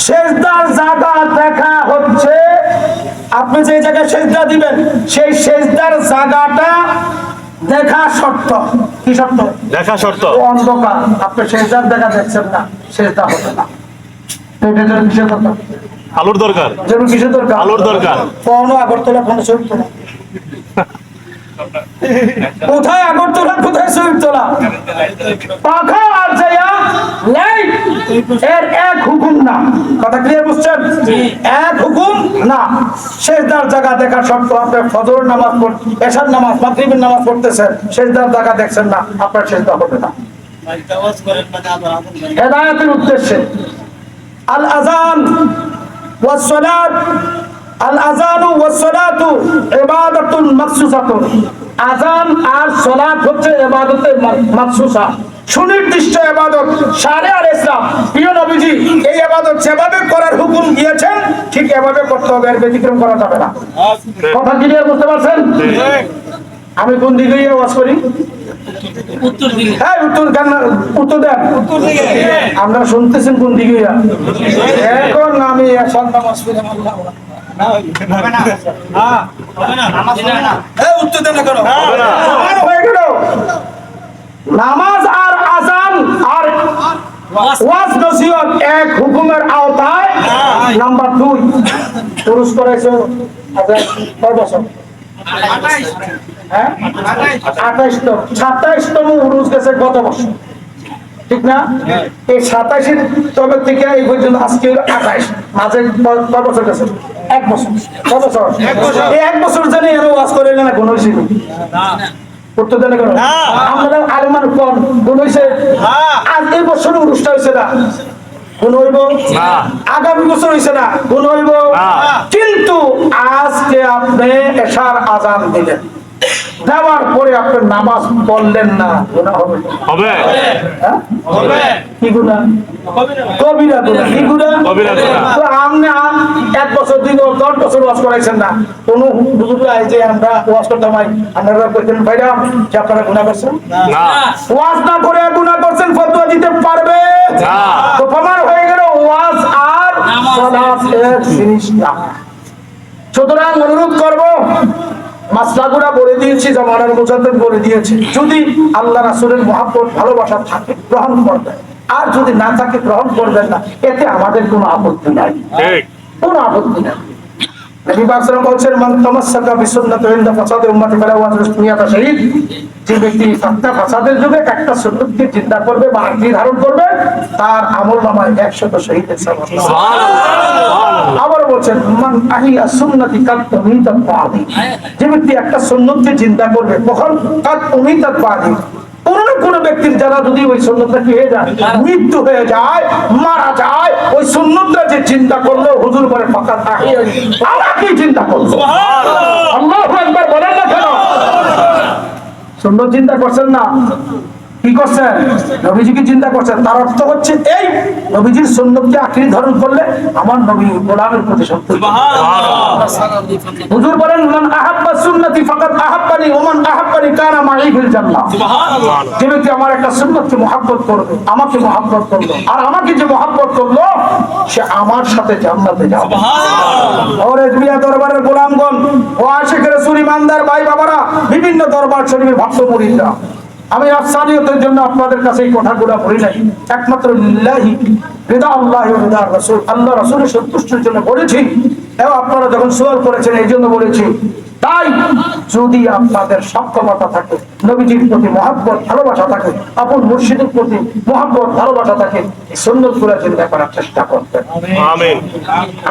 সেজদার জায়গা দেখা হচ্ছে, আপনি যে জায়গায় সেজদা দিবেন সেই সেজদার জায়গাটা দেখা শর্ত। কি শর্ত? দেখা শর্ত। অন্ধকার, আপনি সেজদার দেখা দেখছেন না, সেজদা হবে না। এটা জন্য কিসের দরকার? আলোর দরকার। যেমন কিসের দরকার? আলোর দরকার। কোনো আগরতলা, কোনো শহীদতলা। কোথায় আগরতলা, কোথায় শহীদতলা? পাখা আর যাইয়া লাইট এর এক হুকুম না। কথা ক্লিয়ার বুঝছেন? এক হুকুম না। সেজদার জায়গা দেখার শর্ত, আপনার ফজর নামাজ এশার নামাজ, মাগরিবের নামাজ পড়তেছেন, সেজদার জায়গা দেখছেন না, আপনার সেজদা হবে না। হেদায়েতের উদ্দেশ্যে আল আযান ওয়াস সালাত, আল আযানু ওয়াস সালাতু ইবাদাতুন মাখসুসাতুন। আযান আর সালাত হচ্ছে ইবাদতের মাখসুসা, সুনির্দিষ্ট ইবাদত। শারিআ আর ইসলাম প্রিয় নবীজি এই ইবাদত যেভাবে করার হুকুম দিয়েছেন ঠিক এভাবে করতে হবে, এর ব্যতিক্রম করা যাবে না। কথা ক্লিয়ার বুঝতে পারছেন? আমি কোন দিকে ওয়াজ করি? উত্তর দিকে। হ্যাঁ, উত্তর দেন। আমরা শুনতেছেন কোন দিকে? এখন আমি নামাজ পড়ে নামাজ আর আযান আর ওয়াজ নসিহত এক হুকুমের আওতায়। নাম্বার 2, পুরুষ করেছে কয় বছর? 27তম উরুস গেছে গত বছর, ঠিক না? এই 27 তবে থেকে এই পর্যন্ত আজকে 28, মাঝে কয় বছর গেছে? 1 বছর। কয় বছর? 1 বছর। এই 1 বছর জানি এর ওয়াজ করে না কোন হইছে না। উত্তর দেন কেন? আমরা আলেমান কোন কোন হইছে? আজ এই বছর উরুসটা হইছে না, কোন হইব না। আগামী বছর হইছে না, কোন হইব না। কিন্তু আজকে আপনি এশার আযান দিলেন, দেওয়ার পরে আপনি নামাজ পড়লেন না, গুনাহ হবে? হবে। হবে। কি গুনাহ? কবিরা গুনাহ। কি গুনাহ? কবিরা গুনাহ। তো আপনি 1 বছর 2 বছর 10 বছর ওয়াজ করাইছেন না, কোন হুজুর আই যে আমরা ওয়াজ করতাম, আপনারা কইতেন ভাইরা যে আপনারা গুনাহ করছেন না? ওয়াজ না করে গুনাহ করছেন, ফতোয়া দিতে পারবে না। তো প্রমাণ হয়ে গেল ওয়াজ আর সালাত এক জিনিস না। সুতরাং অনুরোধ করব, মাসলাগুলা বলে দিয়েছি, জামানার মুজাদ্দিদ বলে দিয়েছি, যদি আল্লাহ রাসূলের মহব্বত ভালোবাসা থাকে গ্রহণ করবেন, আর যদি না থাকে গ্রহণ করবেন না, এতে আমাদের কোনো আপত্তি নাই। ঠিক, কোনো আপত্তি নাই। নবী পাক সাল্লাল্লাহু আলাইহি ওয়াসাল্লাম বলেছেন, মান তামাসসাকা বিসুন্নতি ইনদা ফাসাদি উম্মতি ফালা ওয়াজুনিয়াতা শাহীদ। যে ব্যক্তি ফাসাদের যুগে একটা সুন্নতকে জিন্দা করবে বা আঁকড়ে ধারণ করবে, তার আমলনামায় 100 শহীদের সওয়াব। সুবহানাল্লাহ। আবার বলেন, মান আহিয়া সুন্নতি কাত উমিতাত বাদি। যে ব্যক্তি একটা সুন্নতকে জিন্দা করবে, কখন? কাত উমিতাত বাদি। কোন ব্যক্তির যারা যদি ওই সুন্নতটা কি হয়ে যায়, মৃত্যু হয়ে যায়, মারা যায়, ওই সুন্নতটা যে চিন্তা করলো, হুজুর বলে ফাকাত আহিয়া, আমাকে চিন্তা করলো। সুবহানাল্লাহ। আল্লাহু আকবার বলেন না কেন? সুন্নত চিন্তা করছেন না, কি করছেন? নবীজিকে চিন্তা করছেন। তার অর্থ হচ্ছে এই, নবীজির সুন্নতকে আঁকড়ে ধারণ করলে আমার নবী গোলামের প্রতি সন্তুষ্ট। সুবহানাল্লাহ। হুজুর বলেন, মান আহাব্বা সুন্নতি ফাকাদ আহাব্বানি ওয়া মান আহাব্বানি কানা মাই ফিল জান্নাহ। সুবহানাল্লাহ। যে ব্যক্তি আমার একটা সুন্নতকে মহব্বত করবে, আমাকে মহব্বত করলো, আর আমাকে যে মহব্বত করলো, সে আমার সাথে জান্নাতে যাবে। সুবহানাল্লাহ। ওরে দুনিয়া দরবারের গোলামগণ ও আশিক রাসূল ইমানদার ভাই বাবারা, বিভিন্ন দরবার শরীফের ভক্ত মুরিদরা, আমি আফসানিয়তের জন্য আপনাদের কাছে এই কথাগুলো বলি নাই, একমাত্র লিল্লাহি রিদা আল্লাহি ওয়া রিদা রাসূল, আল্লাহ রাসূলের সন্তুষ্টির জন্য বলেছি। এবং আপনারা যখন সওয়াল করেছেন এই জন্য বলেছি। তাই যদি আপনাদের সক্ষমতা থাকে, নবীজির প্রতি মহব্বত ভালোবাসা থাকে, আপন মুর্শিদের প্রতি মহব্বত ভালোবাসা থাকে, সুন্নতগুলো চিন্তা করার চেষ্টা করবেন। আমিন।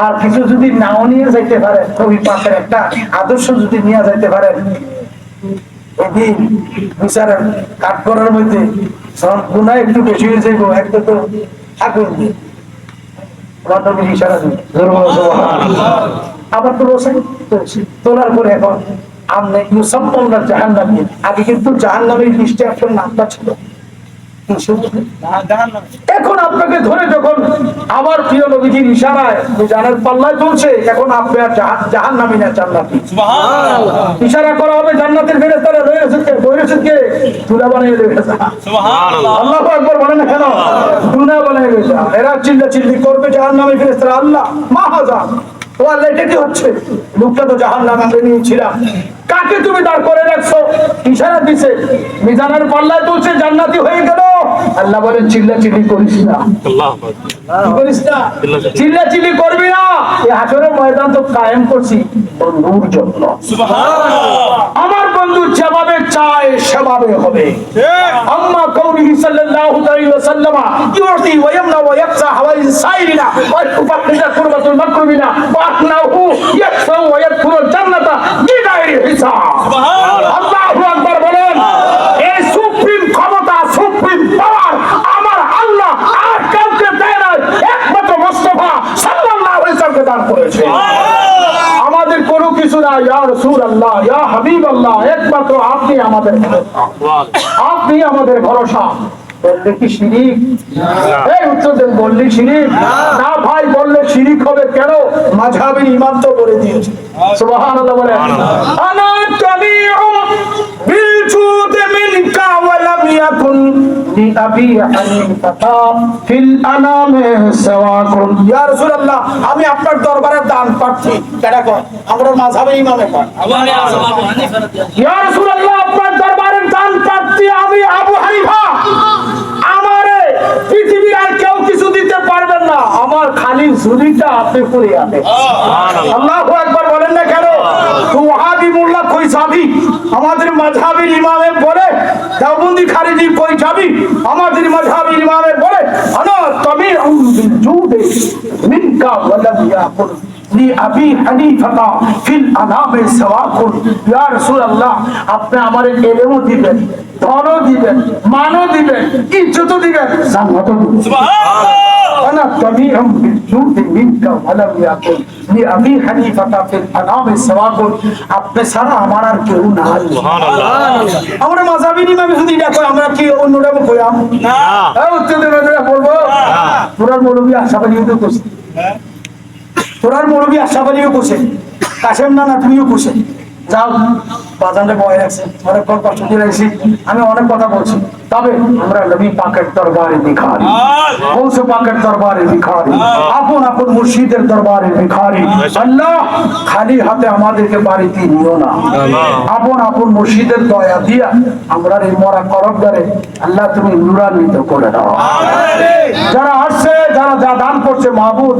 আর কিছু যদি নাও নিয়ে যাইতে পারেন, নবী পাকের একটা আদর্শ যদি নিয়ে যাইতে পারেন, বিচারের কাঠগড়ার মধ্যে গুনাহ একটু বেশি হয়ে যাইব, একটা তো আগুন ইশারা দিন, আবার তো বসে তোলার পরে এখন আপনি ইউসাম্মুনা জাহান্নামী। আগে কিন্তু জাহান্নামের লিস্টে আপনার নামটা ছিল, এখন আপনাকে ধরে যখন আমার প্রিয় নবীজির ইশারায় মিজানের পাল্লায় তুলছে, এখন আপনি আর জাহান্নামী না জান্নাতি। ইশারা করা হবে, জান্নাতের ফেরেশতারা রয়েছে কে দুলা বানিয়ে রেখেছে। আল্লাহু আকবার বলেন না কেন? দুলা বানিয়ে রেখেছে। এরা চিল্লাচিল্লি করবে জাহান্নামী ফেরেশতারা, আল্লাহ মাহাজা ও আল্লাহ, এটা কি হচ্ছে? লোকটা তো জাহান্নামে আমরা নিয়েছিলাম, কাকে তুমি দাঁড় করে রাখছো? ইশারা দিছে, মিজানের পাল্লায় তুলছে, জান্নাতি হয়ে গেল। আল্লাহ বলেন চিল্লাচিল্লি করিস না, আল্লাহ কি করিস না, চিল্লাচিল্লি করবি না। এই হাসরের ময়দান তো কায়েম করছি বন্ধুর জন্য। আমার বন্ধু যেভাবে চায় সেভাবে হবে। আম্মা কওলিহি সাল্লাল্লাহু আলাইহি ওয়াসাল্লাম ইউতি ওয়া ইয়ামনা ওয়া ইয়াকসা হাওয়াইজ সাইরিনা ওয়া তুফাক্কিরা কুরবাতুল মাকরুমিনা ওয়া আহনাহু ইয়াকসা ওয়া ইয়াদখুলুল জান্নাতা বিগাইরি হিসাব। সুবহানাল্লাহ, আল্লাহু আকবার বলেন। এই সুপ্রিম ক্ষমতা, সুপ্রিম পাওয়ার আমার আল্লাহ আর কাউকে দেয় না, একমাত্র মুস্তাফা সাল্লাল্লাহু আলাইহি ওয়াসাল্লামকে দান করেছে। আমাদের কোনো কিছু না, ইয়া রাসূলুল্লাহ, ইয়া হাবিবাল্লাহ, একমাত্র আপনি আমাদের ভরসা, আপনি আমাদের ভরসা। বললে কি শিরিক? এই উত্তর দেন, বললি শিরিক না ভাই? বললে শিরিক হবে কেন? মাযহাবের ইমাম তো বলে দিয়েছে। সুবহানাল্লাহ বলেন। আনা তাবিউ বিল জুদ মিনকা ওয়া লাম ইয়াকুন লি আবি হানিফা ফিল আনামে সাওয়াকুন। ইয়া রাসূলুল্লাহ, আমি আপনার দরবারে দান প্রার্থী। কেডা কয়? আমরা মাযহাবের ইমামে কয়। ইয়া রাসূলুল্লাহ, আপনার দরবারে দান প্রার্থী আমি আবু হানিফা। আমারে পৃথিবীর আর কেউ কিছু দিতে পারবেন না, আমার খালি ঝুলিটা আপনি করে আনেন। আল্লাহু আকবার বলেন না কেন? তো ওয়াহাবি মোল্লা কই যাবি? আমাদের মাযহাবের ইমামে বলে। দেওবন্দি খারিজি কই যাবি? আমাদের মাযহাবের ইমামে বলে। আনা তাবিউ বিল জুদি মিনকা ওয়া লাম ইয়াকুন লি আবি হানিফা ফিল আনামে সাওয়াকুন। ইয়া রাসূলুল্লাহ, আপনি আমারে ইলমও দিবেন, ধনও দিবেন, মানও দিবেন, ইজ্জতও দিবেন, জান্নাতও দিবেন। সুবহানাল্লাহ, আনা তাবিউ বিল জুদি মিনকা ওয়া লাম ইয়াকুন লি আবি হানিফা ফিল আনামে সাওয়াকুন। আপনি ছাড়া আমার আর কেউ নাই। সুবহানাল্লাহ, আমরা মাযহাবী ইমাম যদি এটা কই, আমরা কি অন্যরা কইয়াম না? এই উত্তর দেবেন, বলবো তোরার মৌলবী আশাবাদীও তো করছে, তোরার মৌলবী আশাবাদীও করছে, কাশেম না তুমিও করছে। যাও বাজারে বয় রাখছে, অনেক কষ্ট দিয়ে রাখছি, আমি অনেক কথা বলছি। তবে আমরা নবী পাকের দরবারে ভিখারি, গৌসে পাকের দরবারে ভিখারি, আপন আপন মুর্শিদের দরবারে ভিখারি। আল্লাহ, খালি হাতে আমাদেরকে বাড়িতে নিও না, আপন আপন মুর্শিদের দয়া দিয়া আমরা এই মরা করবদারে আল্লাহ তুমি নুরান্বিত করে দাও। যারা আসছে, যারা যা দান করছে, মাহবুব